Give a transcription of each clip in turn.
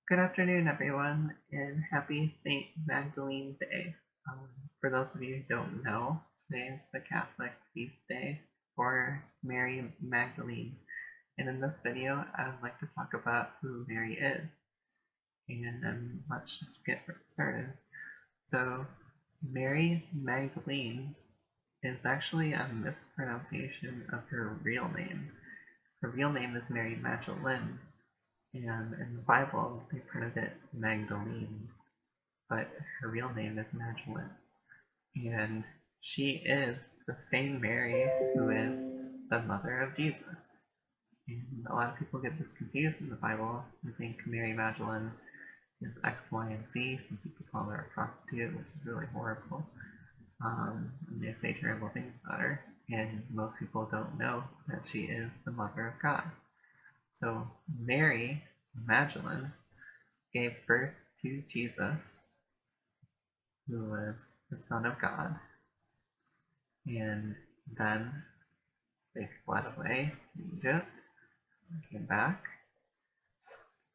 Good afternoon, everyone, and happy St. Magdalene Day. For those of you who don't know, today is the Catholic feast day for Mary Magdalene. And in this video, I would like to talk about who Mary is. And let's just get started. So, Mary Magdalene is actually a mispronunciation of her real name. Her real name is Mary Magdalene, and in the Bible, they printed it Magdalene, but her real name is Magdalene. And she is the same Mary who is the mother of Jesus. And a lot of people get this confused in the Bible. They think Mary Magdalene is X, Y, and Z. Some people call her a prostitute, which is really horrible. And they say terrible things about her. And most people don't know that she is the mother of God. So Mary Magdalene gave birth to Jesus, who was the Son of God, and then they fled away to Egypt and came back,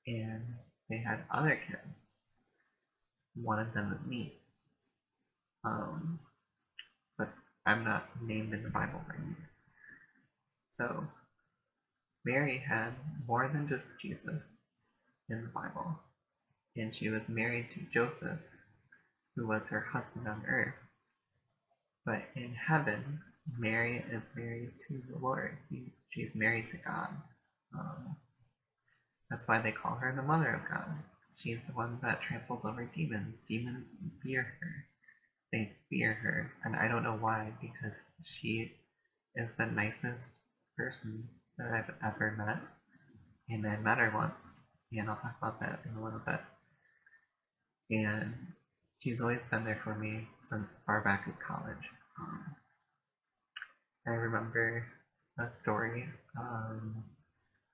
and they had other kids. One of them is me, but I'm not named in the Bible right now. So Mary had more than just Jesus in the Bible, and she was married to Joseph, who was her husband on earth. But in heaven, Mary is married to the Lord. She's married to God. That's why they call her the Mother of God. She's the one that tramples over demons. Demons fear her. They fear her. And I don't know why, because she is the nicest person that I've ever met. And I met her once, and I'll talk about that in a little bit. And she's always been there for me since as far back as college. I remember a story.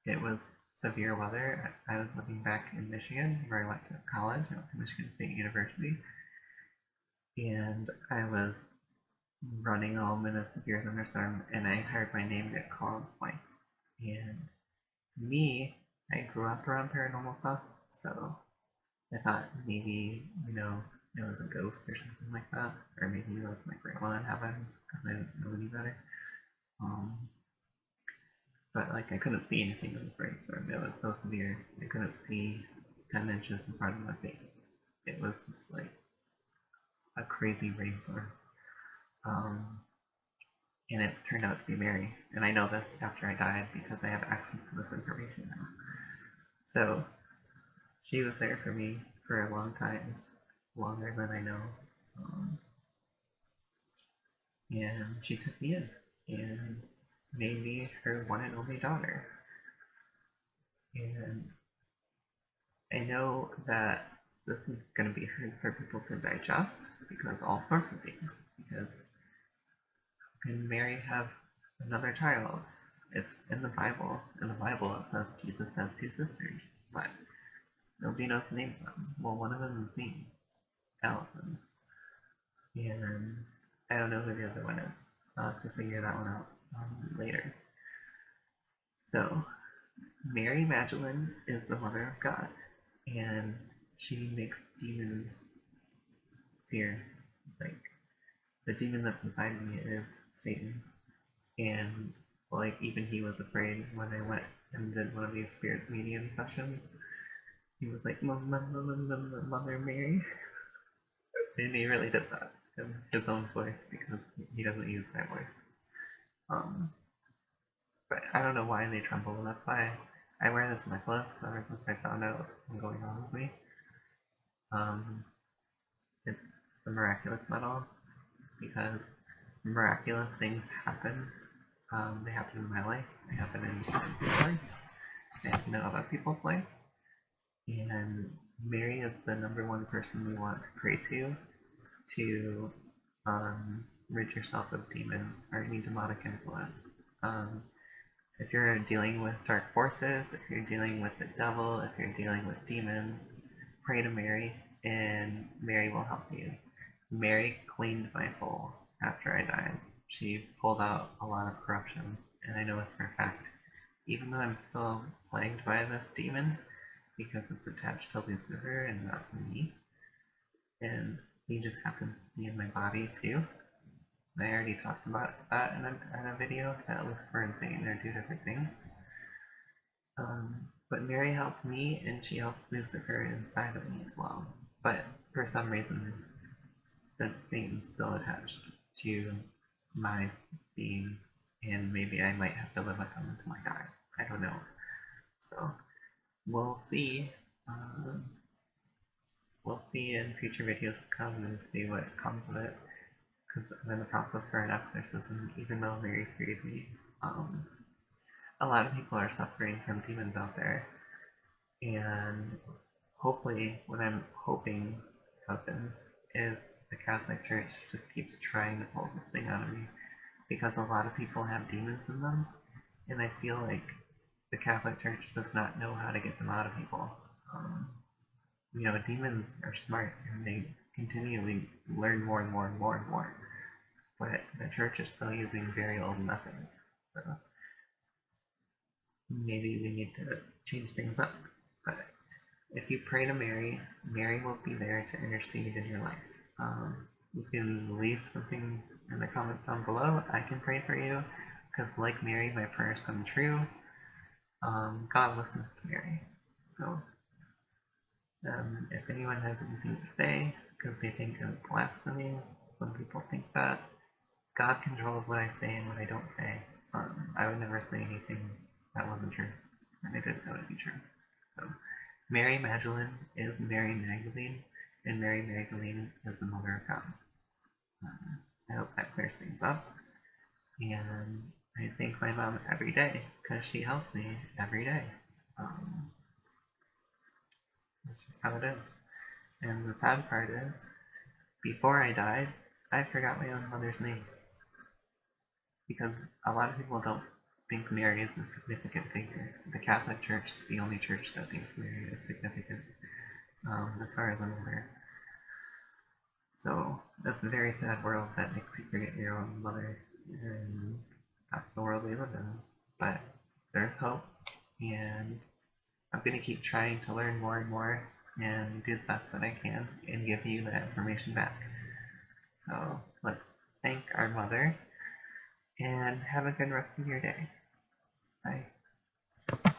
It was severe weather. I was living back in Michigan, where I went to college. I went to Michigan State University, and I was running home in a severe thunderstorm, and I heard my name get called twice. And to me, I grew up around paranormal stuff, so I thought maybe, it was a ghost or something like that, or maybe like my grandma in heaven, because I didn't know any better. But like I couldn't see anything in this rainstorm. It was so severe. I couldn't see 10 inches in front of my face. It was just like a crazy rainstorm. And it turned out to be Mary. And I know this after I died because I have access to this information now. So she was there for me for a long time, longer than I know. And she took me in and made me her one and only daughter. And I know that this is going to be hard for people to digest because all sorts of things. Because can Mary have another child? It's in the Bible. In the Bible, it says Jesus has two sisters, but nobody knows the names of them. Well, one of them is me, Allison, and I don't know who the other one is. I'll have to figure that one out later. So, Mary Magdalene is the Mother of God, and she makes demons fear. Like, the demon that's inside of me is Satan, and like even he was afraid when I went and did one of these spirit medium sessions. He was like, Mother Mary, and he really did that in his own voice because he doesn't use my voice. But I don't know why they tremble, and that's why I wear this necklace ever since I found out what's going on with me. It's the miraculous medal because miraculous things happen. They happen in my life. They happen in Jesus' life. They happen in other people's lives. And Mary is the number one person we want to pray to rid yourself of demons or any demonic influence. If you're dealing with dark forces, if you're dealing with the devil, if you're dealing with demons, pray to Mary and Mary will help you. Mary cleaned my soul after I died. She pulled out a lot of corruption, and I know this for a fact. Even though I'm still plagued by this demon, because it's attached to Lucifer and not me. And he just happens to be in my body too. I already talked about that in a video that Lucifer and Satan are two different things. But Mary helped me and she helped Lucifer inside of me as well. But for some reason, that Satan's still attached to my being, and maybe I might have to live with him until I die. I don't know. So we'll see. We'll see in future videos to come and see what comes of it. Because I'm in the process for an exorcism, even though Mary freed me. A lot of people are suffering from demons out there, and hopefully, what I'm hoping happens is the Catholic Church just keeps trying to pull this thing out of me, because a lot of people have demons in them, and I feel like the Catholic Church does not know how to get them out of people. Demons are smart, and they continually learn more and more and more and more, but the Church is still using very old methods, so maybe we need to change things up. But if you pray to Mary, Mary will be there to intercede in your life. You can leave something in the comments down below. I can pray for you, because like Mary, my prayers come true. God listens to Mary. So if anyone has anything to say, because they think of blasphemy, some people think that, God controls what I say and what I don't say. I would never say anything that wasn't true, and I didn't know it to be true. So Mary Magdalene is Mary Magdalene, and Mary Magdalene is the Mother of God. I hope that clears things up, and I thank my mom every day, because she helps me every day. That's just how it is. And the sad part is, before I died, I forgot my own mother's name. Because a lot of people don't think Mary is a significant figure. The Catholic Church is the only church that thinks Mary is significant, as far as I'm aware. So that's a very sad world that makes you forget your own mother, and that's the world we live in. But there's hope, and I'm going to keep trying to learn more and more and do the best that I can and give you that information back. So let's thank our mother, and have a good rest of your day. Bye.